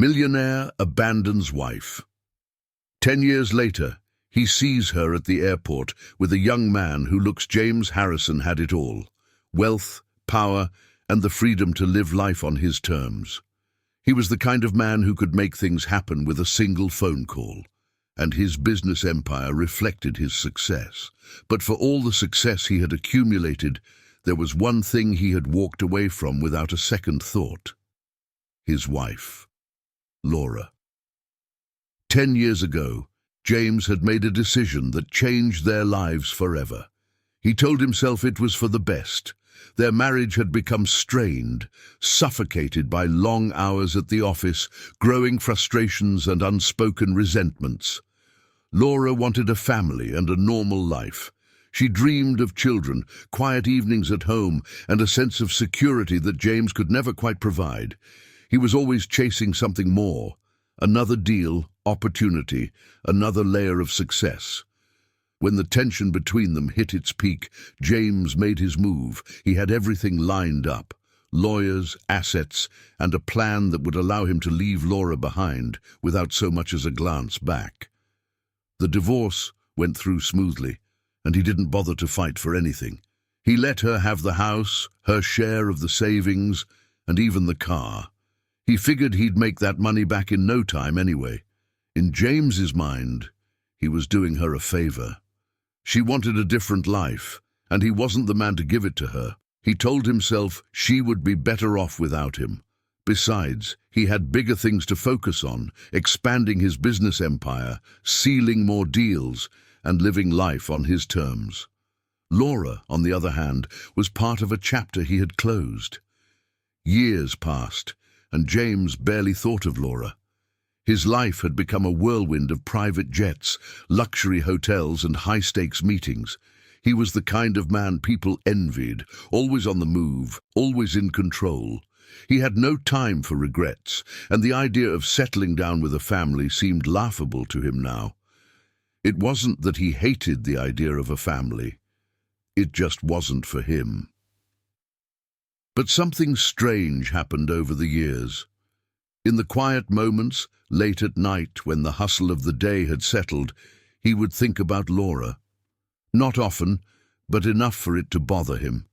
Millionaire Abandons Wife. 10 years later, he sees her at the airport with a young man who looks James Harrison had it all: wealth, power, and the freedom to live life on his terms. He was the kind of man who could make things happen with a single phone call, and his business empire reflected his success. But for all the success he had accumulated, there was one thing he had walked away from without a second thought: his wife, Laura. 10 years ago, James had made a decision that changed their lives forever. He told himself it was for the best. Their marriage had become strained, suffocated by long hours at the office, growing frustrations and unspoken resentments. Laura wanted a family and a normal life. She dreamed of children, quiet evenings at home, and a sense of security that James could never quite provide. He was always chasing something more: another deal, opportunity, another layer of success. When the tension between them hit its peak, James made his move. He had everything lined up: lawyers, assets, and a plan that would allow him to leave Laura behind without so much as a glance back. The divorce went through smoothly, and he didn't bother to fight for anything. He let her have the house, her share of the savings, and even the car. He figured he'd make that money back in no time anyway. In James's mind, he was doing her a favor. She wanted a different life, and he wasn't the man to give it to her. He told himself she would be better off without him. Besides, he had bigger things to focus on: expanding his business empire, sealing more deals, and living life on his terms. Laura, on the other hand, was part of a chapter he had closed. Years passed, and James barely thought of Laura. His life had become a whirlwind of private jets, luxury hotels, and high-stakes meetings. He was the kind of man people envied, always on the move, always in control. He had no time for regrets, and the idea of settling down with a family seemed laughable to him now. It wasn't that he hated the idea of a family. It just wasn't for him. But something strange happened over the years. In the quiet moments, late at night, when the hustle of the day had settled, he would think about Laura. Not often, but enough for it to bother him.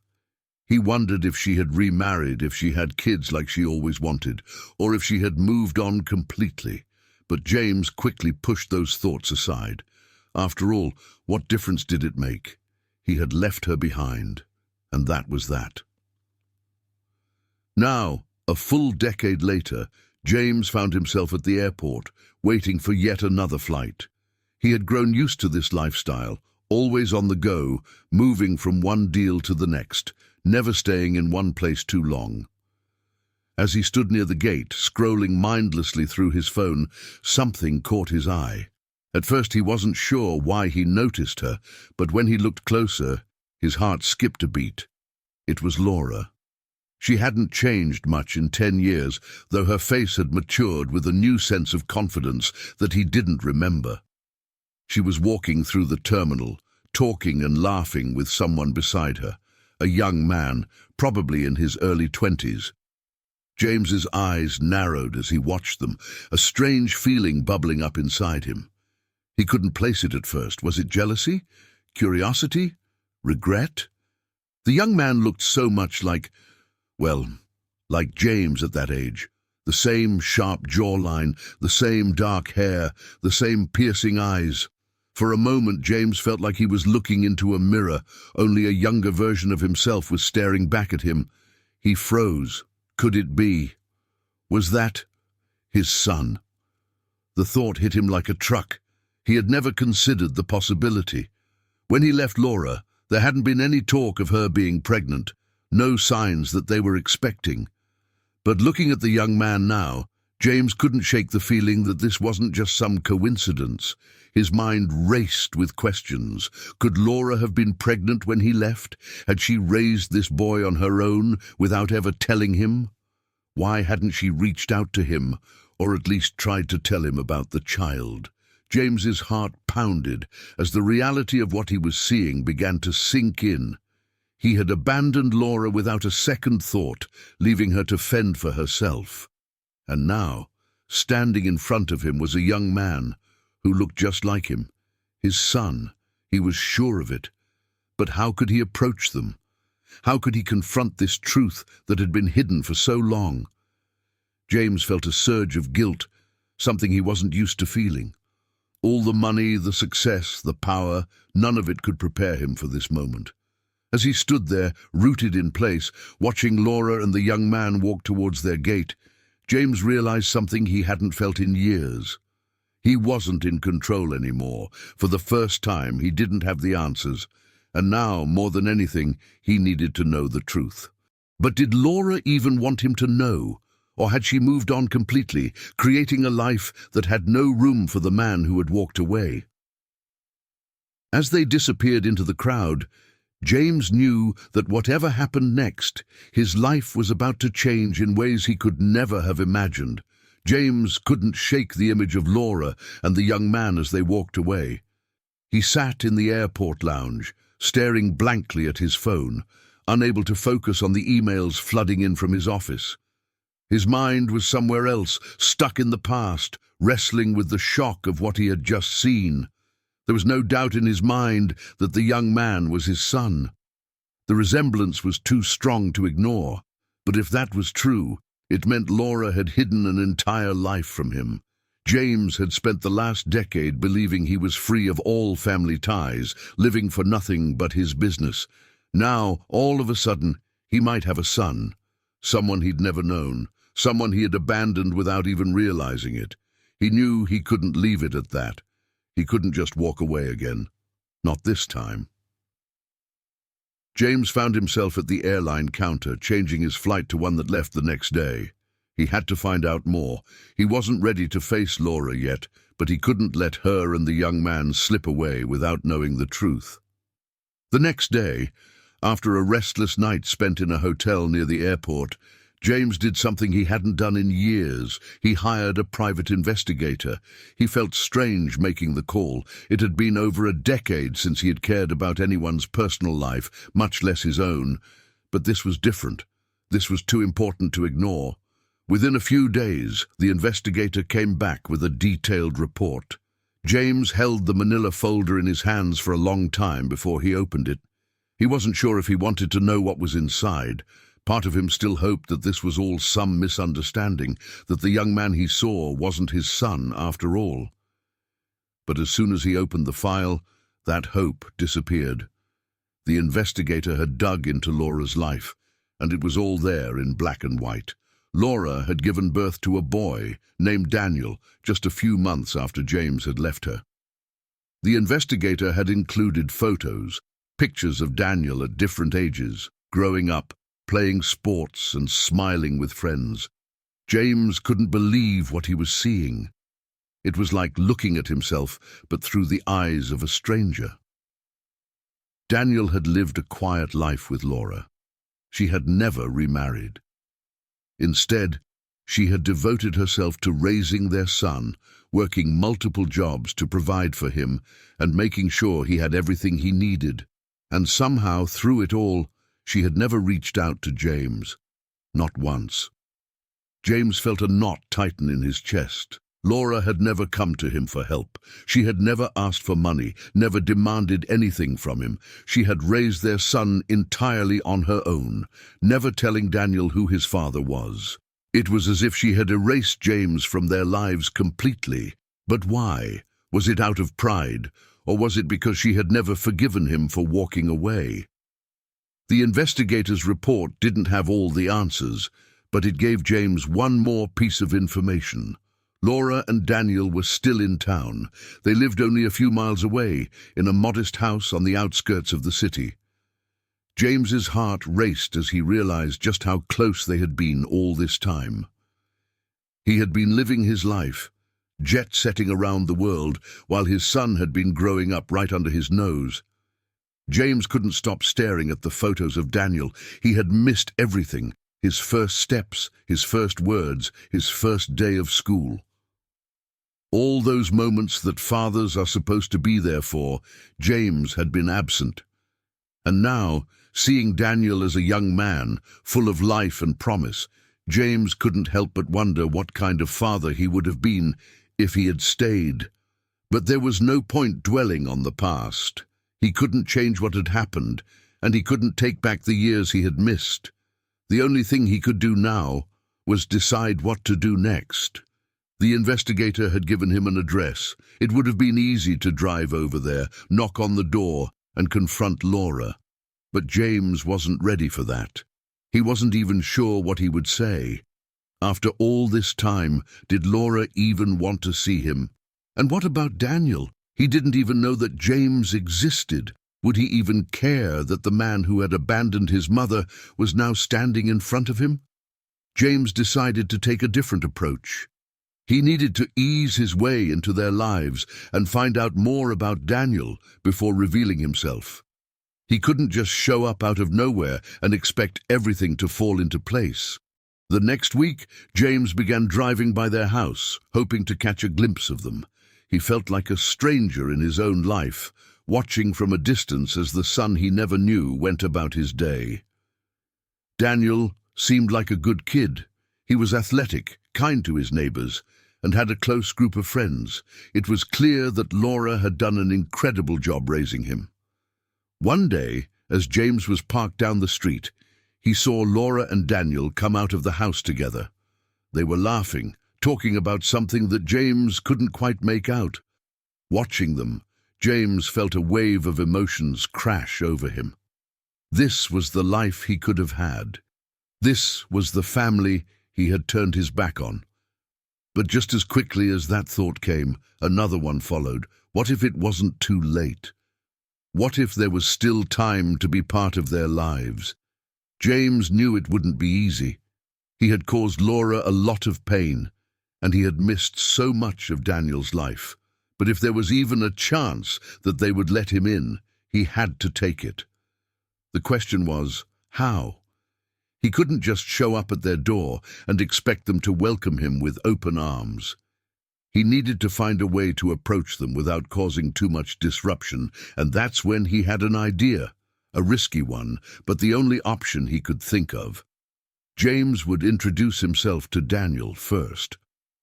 He wondered if she had remarried, if she had kids like she always wanted, or if she had moved on completely. But James quickly pushed those thoughts aside. After all, what difference did it make? He had left her behind, and that was that. Now, a full decade later, James found himself at the airport, waiting for yet another flight. He had grown used to this lifestyle, always on the go, moving from one deal to the next, never staying in one place too long. As he stood near the gate, scrolling mindlessly through his phone, something caught his eye. At first he wasn't sure why he noticed her, but when he looked closer, his heart skipped a beat. It was Laura. She hadn't changed much in 10 years, though her face had matured with a new sense of confidence that he didn't remember. She was walking through the terminal, talking and laughing with someone beside her, a young man, probably in his early 20s. James's eyes narrowed as he watched them, a strange feeling bubbling up inside him. He couldn't place it at first. Was it jealousy? Curiosity? Regret? The young man looked so much like James at that age. The same sharp jawline, the same dark hair, the same piercing eyes. For a moment, James felt like he was looking into a mirror, only a younger version of himself was staring back at him. He froze. Could it be? Was that his son? The thought hit him like a truck. He had never considered the possibility. When he left Laura, there hadn't been any talk of her being pregnant. No signs that they were expecting. But looking at the young man now, James couldn't shake the feeling that this wasn't just some coincidence. His mind raced with questions. Could Laura have been pregnant when he left? Had she raised this boy on her own without ever telling him? Why hadn't she reached out to him, or at least tried to tell him about the child? James's heart pounded as the reality of what he was seeing began to sink in. He had abandoned Laura without a second thought, leaving her to fend for herself. And now, Standing in front of him was a young man who looked just like him. His son, he was sure of it. But how could he approach them? How could he confront this truth that had been hidden for so long? James felt a surge of guilt, something he wasn't used to feeling. All the money, the success, the power, none of it could prepare him for this moment. As he stood there, rooted in place, watching Laura and the young man walk towards their gate, James realized something he hadn't felt in years. He wasn't in control anymore. For the first time, he didn't have the answers, and now, more than anything, he needed to know the truth. But did Laura even want him to know? Or had she moved on completely, creating a life that had no room for the man who had walked away? As they disappeared into the crowd, James knew that whatever happened next, his life was about to change in ways he could never have imagined. James couldn't shake the image of Laura and the young man as they walked away. He sat in the airport lounge, staring blankly at his phone, unable to focus on the emails flooding in from his office. His mind was somewhere else, stuck in the past, wrestling with the shock of what he had just seen. There was no doubt in his mind that the young man was his son. The resemblance was too strong to ignore, but if that was true, it meant Laura had hidden an entire life from him. James had spent the last decade believing he was free of all family ties, living for nothing but his business. Now, all of a sudden, he might have a son, someone he'd never known, someone he had abandoned without even realizing it. He knew he couldn't leave it at that. He couldn't just walk away again. Not this time. James found himself at the airline counter, changing his flight to one that left the next day. He had to find out more. He wasn't ready to face Laura yet, but he couldn't let her and the young man slip away without knowing the truth. The next day, after a restless night spent in a hotel near the airport, James did something he hadn't done in years. He hired a private investigator. He felt strange making the call. It had been over a decade since he had cared about anyone's personal life, much less his own. But this was different. This was too important to ignore. Within a few days, the investigator came back with a detailed report. James held the manila folder in his hands for a long time before he opened it. He wasn't sure if he wanted to know what was inside. Part of him still hoped that this was all some misunderstanding, that the young man he saw wasn't his son after all. But as soon as he opened the file, that hope disappeared. The investigator had dug into Laura's life, and it was all there in black and white. Laura had given birth to a boy named Daniel just a few months after James had left her. The investigator had included photos, pictures of Daniel at different ages, growing up, playing sports and smiling with friends. James couldn't believe what he was seeing. It was like looking at himself, but through the eyes of a stranger. Daniel had lived a quiet life with Laura. She had never remarried. Instead, she had devoted herself to raising their son, working multiple jobs to provide for him and making sure he had everything he needed. And somehow, through it all, she had never reached out to James. Not once. James felt a knot tighten in his chest. Laura had never come to him for help. She had never asked for money, never demanded anything from him. She had raised their son entirely on her own, never telling Daniel who his father was. It was as if she had erased James from their lives completely. But why? Was it out of pride, or was it because she had never forgiven him for walking away? The investigator's report didn't have all the answers, but it gave James one more piece of information. Laura and Daniel were still in town. They lived only a few miles away, in a modest house on the outskirts of the city. James's heart raced as he realized just how close they had been all this time. He had been living his life, jet-setting around the world, while his son had been growing up right under his nose. James couldn't stop staring at the photos of Daniel. He had missed everything, his first steps, his first words, his first day of school. All those moments that fathers are supposed to be there for, James had been absent. And now, seeing Daniel as a young man, full of life and promise, James couldn't help but wonder what kind of father he would have been if he had stayed. But there was no point dwelling on the past. He couldn't change what had happened, and he couldn't take back the years he had missed. The only thing he could do now was decide what to do next. The investigator had given him an address. It would have been easy to drive over there, knock on the door, and confront Laura. But James wasn't ready for that. He wasn't even sure what he would say. After all this time, did Laura even want to see him? And what about Daniel? He didn't even know that James existed. Would he even care that the man who had abandoned his mother was now standing in front of him? James decided to take a different approach. He needed to ease his way into their lives and find out more about Daniel before revealing himself. He couldn't just show up out of nowhere and expect everything to fall into place. The next week, James began driving by their house, hoping to catch a glimpse of them. He felt like a stranger in his own life, watching from a distance as the son he never knew went about his day. Daniel seemed like a good kid. He was athletic, kind to his neighbors, and had a close group of friends. It was clear that Laura had done an incredible job raising him. One day, as James was parked down the street, he saw Laura and Daniel come out of the house together. They were laughing, talking about something that James couldn't quite make out. Watching them, James felt a wave of emotions crash over him. This was the life he could have had. This was the family he had turned his back on. But just as quickly as that thought came, another one followed. What if it wasn't too late? What if there was still time to be part of their lives? James knew it wouldn't be easy. He had caused Laura a lot of pain, and he had missed so much of Daniel's life. But if there was even a chance that they would let him in, he had to take it. The question was, how? He couldn't just show up at their door and expect them to welcome him with open arms. He needed to find a way to approach them without causing too much disruption, and that's when he had an idea, a risky one, but the only option he could think of. James would introduce himself to Daniel first,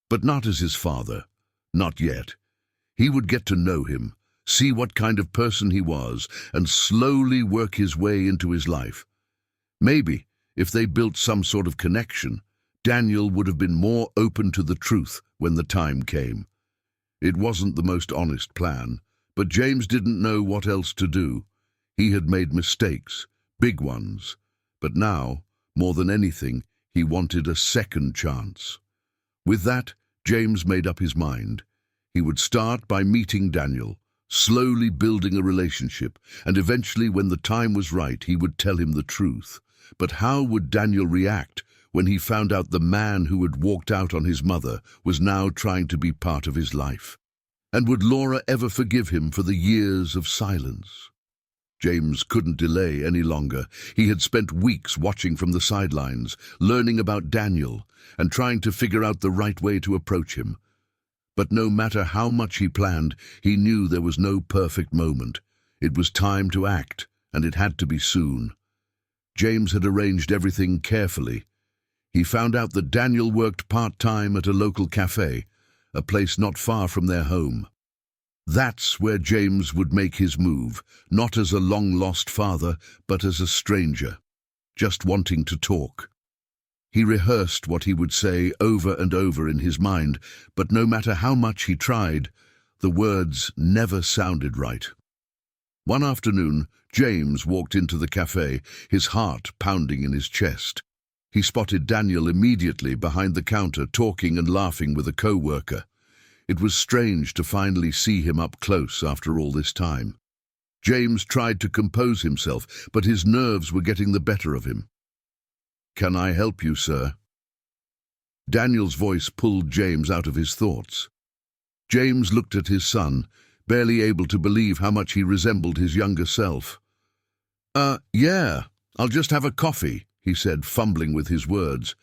but not as his father, not yet. He would get to know him, see what kind of person he was, and slowly work his way into his life. Maybe, if they built some sort of connection, Daniel would have been more open to the truth when the time came. It wasn't the most honest plan, but James didn't know what else to do. He had made mistakes, big ones, but now, more than anything, he wanted a second chance. With that, James made up his mind. He would start by meeting Daniel, slowly building a relationship, and eventually, when the time was right, he would tell him the truth. But how would Daniel react when he found out the man who had walked out on his mother was now trying to be part of his life? And would Laura ever forgive him for the years of silence? James couldn't delay any longer. He had spent weeks watching from the sidelines, learning about Daniel, and trying to figure out the right way to approach him. But no matter how much he planned, he knew there was no perfect moment. It was time to act, and it had to be soon. James had arranged everything carefully. He found out that Daniel worked part-time at a local cafe, a place not far from their home. That's where James would make his move, not as a long-lost father, but as a stranger, just wanting to talk. He rehearsed what he would say over and over in his mind, but no matter how much he tried, the words never sounded right. One afternoon, James walked into the cafe, his heart pounding in his chest. He spotted Daniel immediately behind the counter, talking and laughing with a co-worker. It was strange to finally see him up close after all this time. James tried to compose himself, but his nerves were getting the better of him. "Can I help you, sir?" Daniel's voice pulled James out of his thoughts. James looked at his son, barely able to believe how much he resembled his younger self. Yeah, I'll just have a coffee," he said, fumbling with his words.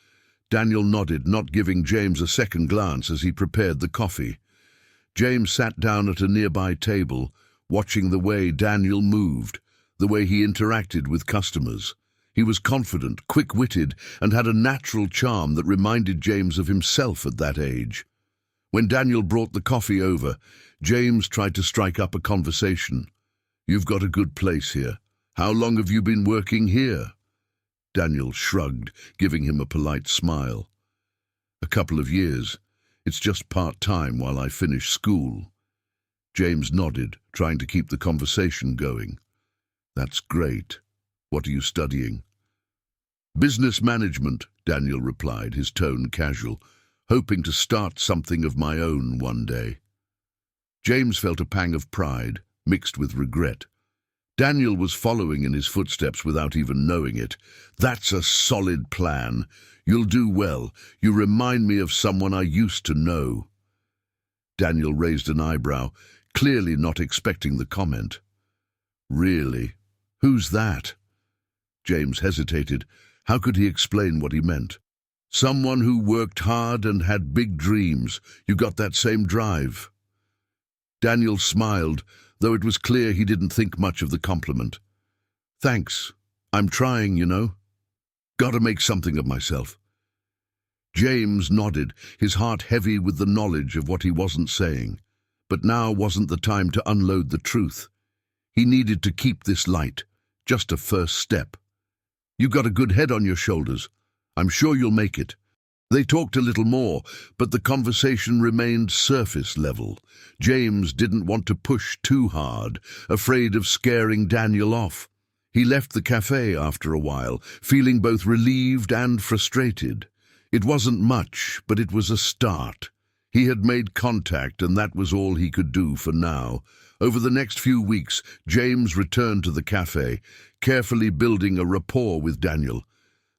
Daniel nodded, not giving James a second glance as he prepared the coffee. James sat down at a nearby table, watching the way Daniel moved, the way he interacted with customers. He was confident, quick-witted, and had a natural charm that reminded James of himself at that age. When Daniel brought the coffee over, James tried to strike up a conversation. "You've got a good place here. How long have you been working here?" Daniel shrugged, giving him a polite smile. "A couple of years. It's just part-time while I finish school." James nodded, trying to keep the conversation going. "That's great. What are you studying?" "Business management," Daniel replied, his tone casual, "hoping to start something of my own one day." James felt a pang of pride, mixed with regret. Daniel was following in his footsteps without even knowing it. "That's a solid plan. You'll do well. You remind me of someone I used to know." Daniel raised an eyebrow, clearly not expecting the comment. "Really? Who's that?" James hesitated. How could he explain what he meant? "Someone who worked hard and had big dreams. You got that same drive." Daniel smiled, though it was clear he didn't think much of the compliment. "Thanks. I'm trying, you know. Gotta make something of myself." James nodded, his heart heavy with the knowledge of what he wasn't saying. But now wasn't the time to unload the truth. He needed to keep this light, just a first step. "You got a good head on your shoulders. I'm sure you'll make it." They talked a little more, but the conversation remained surface level. James didn't want to push too hard, afraid of scaring Daniel off. He left the cafe after a while, feeling both relieved and frustrated. It wasn't much, but it was a start. He had made contact, and that was all he could do for now. Over the next few weeks, James returned to the cafe, carefully building a rapport with Daniel.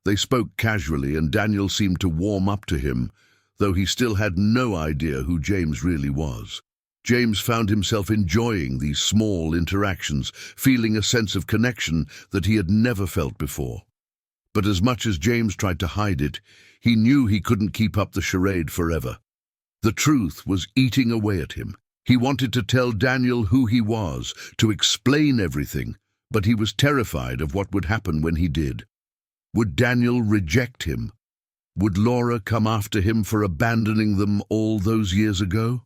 They spoke casually, and Daniel seemed to warm up to him, though he still had no idea who James really was. James found himself enjoying these small interactions, feeling a sense of connection that he had never felt before. But as much as James tried to hide it, he knew he couldn't keep up the charade forever. The truth was eating away at him. He wanted to tell Daniel who he was, to explain everything, but he was terrified of what would happen when he did. Would Daniel reject him? Would Laura come after him for abandoning them all those years ago?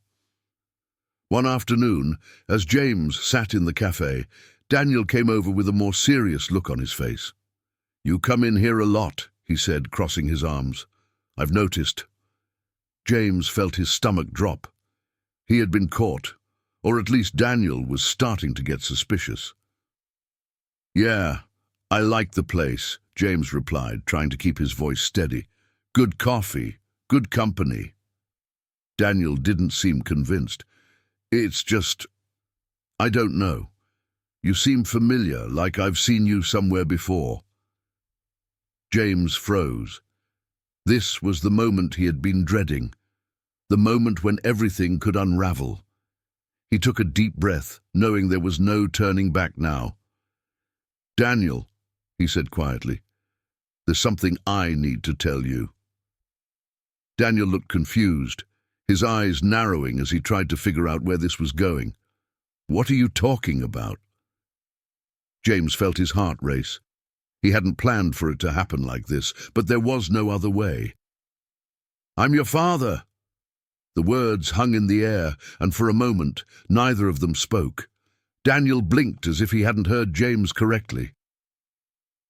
One afternoon, as James sat in the cafe, Daniel came over with a more serious look on his face. "You come in here a lot," he said, crossing his arms. "I've noticed." James felt his stomach drop. He had been caught, or at least Daniel was starting to get suspicious. "Yeah, I like the place," James replied, trying to keep his voice steady. "Good coffee, good company." Daniel didn't seem convinced. "It's just, I don't know. You seem familiar, like I've seen you somewhere before." James froze. This was the moment he had been dreading, the moment when everything could unravel. He took a deep breath, knowing there was no turning back now. "Daniel," he said quietly, "there's something I need to tell you." Daniel looked confused, his eyes narrowing as he tried to figure out where this was going. "What are you talking about?" James felt his heart race. He hadn't planned for it to happen like this, but there was no other way. "I'm your father." The words hung in the air, and for a moment, neither of them spoke. Daniel blinked as if he hadn't heard James correctly.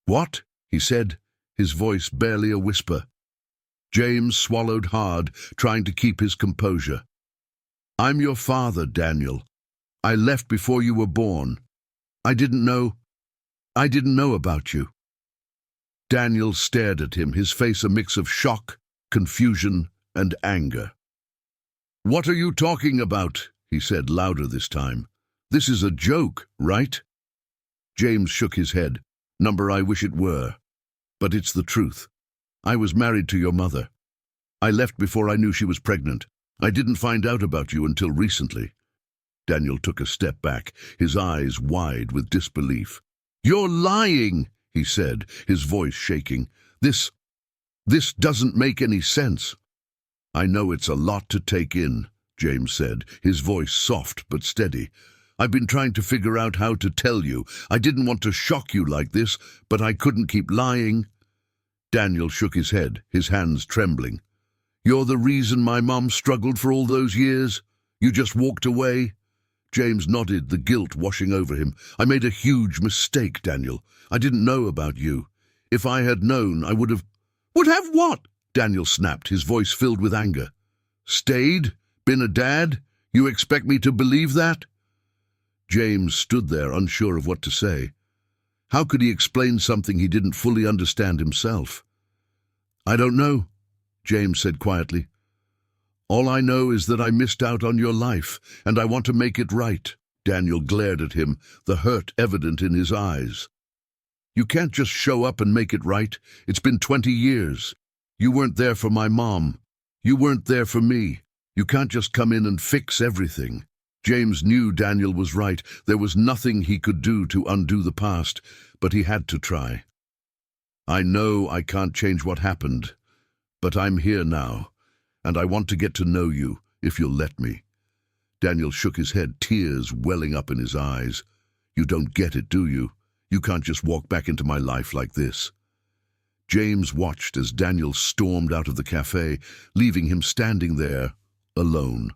"What?" he said, his voice barely a whisper. James swallowed hard, trying to keep his composure. "I'm your father, Daniel. I left before you were born. I didn't know about you." Daniel stared at him, his face a mix of shock, confusion, and anger. "What are you talking about?" he said, louder this time. "This is a joke, right?" James shook his head. "Number, I wish it were. But it's the truth. I was married to your mother. I left before I knew she was pregnant. I didn't find out about you until recently." Daniel took a step back, his eyes wide with disbelief. "You're lying," he said, his voice shaking. This doesn't make any sense." "I know it's a lot to take in," James said, his voice soft but steady. I've been trying to figure out how to tell you. I didn't want to shock you like this, but I couldn't keep lying." Daniel shook his head, his hands trembling. "You're the reason my mom struggled for all those years? You just walked away?" James nodded, the guilt washing over him. "I made a huge mistake, Daniel. I didn't know about you. If I had known, I would have—" "Would have what?" Daniel snapped, his voice filled with anger. "Stayed? Been a dad? You expect me to believe that?" James stood there, unsure of what to say. How could he explain something he didn't fully understand himself? "I don't know," James said quietly. "All I know is that I missed out on your life, and I want to make it right." Daniel glared at him, the hurt evident in his eyes. "You can't just show up and make it right. It's been 20 years. You weren't there for my mom. You weren't there for me. You can't just come in and fix everything." James knew Daniel was right. There was nothing he could do to undo the past, but he had to try. "I know I can't change what happened, but I'm here now, and I want to get to know you, if you'll let me." Daniel shook his head, tears welling up in his eyes. "You don't get it, do you? You can't just walk back into my life like this." James watched as Daniel stormed out of the cafe, leaving him standing there, alone.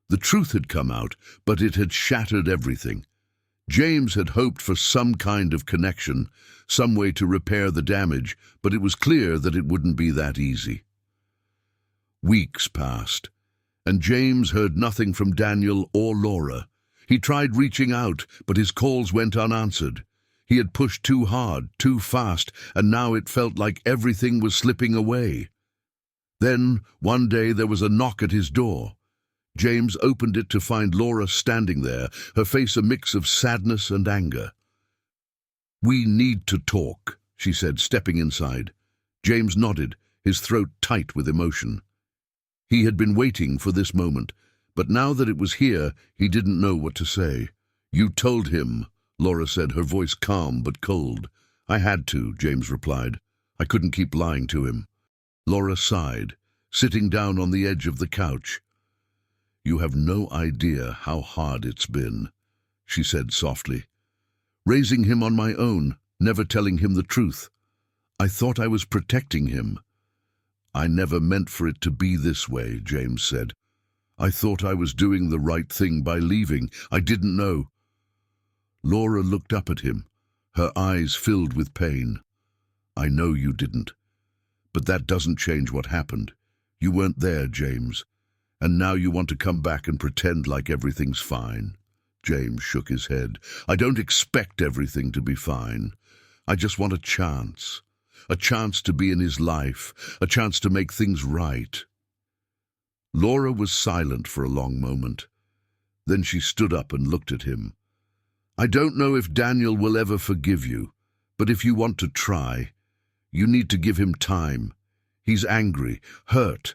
The truth had come out, but it had shattered everything. James had hoped for some kind of connection, some way to repair the damage, but it was clear that it wouldn't be that easy. Weeks passed, and James heard nothing from Daniel or Laura. He tried reaching out, but his calls went unanswered. He had pushed too hard, too fast, and now it felt like everything was slipping away. Then, one day, there was a knock at his door. James opened it to find Laura standing there, her face a mix of sadness and anger. "We need to talk," she said, stepping inside. James nodded, his throat tight with emotion. He had been waiting for this moment, but now that it was here, he didn't know what to say. "You told him," Laura said, her voice calm but cold. "I had to," James replied. "I couldn't keep lying to him." Laura sighed, sitting down on the edge of the couch. "You have no idea how hard it's been," she said softly. "Raising him on my own, never telling him the truth. I thought I was protecting him." "I never meant for it to be this way," James said. "I thought I was doing the right thing by leaving. I didn't know." Laura looked up at him, her eyes filled with pain. "I know you didn't. But that doesn't change what happened. You weren't there, James. And now you want to come back and pretend like everything's fine." James shook his head. "I don't expect everything to be fine. I just want a chance to be in his life, a chance to make things right." Laura was silent for a long moment. Then she stood up and looked at him. "I don't know if Daniel will ever forgive you, but if you want to try, you need to give him time. He's angry, hurt,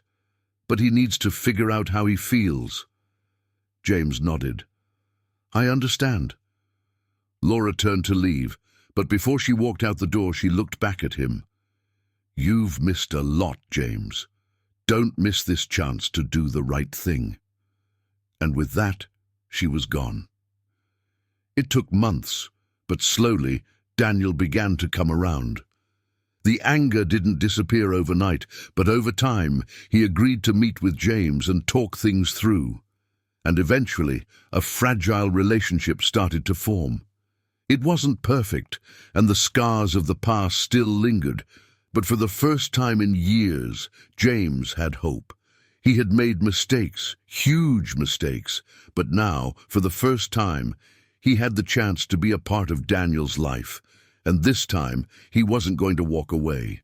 but he needs to figure out how he feels." James nodded. "I understand." Laura turned to leave, but before she walked out the door, she looked back at him. "You've missed a lot, James. Don't miss this chance to do the right thing." And with that, she was gone. It took months, but slowly, Daniel began to come around. The anger didn't disappear overnight, but over time, he agreed to meet with James and talk things through. And eventually, a fragile relationship started to form. It wasn't perfect, and the scars of the past still lingered, but for the first time in years, James had hope. He had made mistakes, huge mistakes, but now, for the first time, he had the chance to be a part of Daniel's life. And this time, he wasn't going to walk away.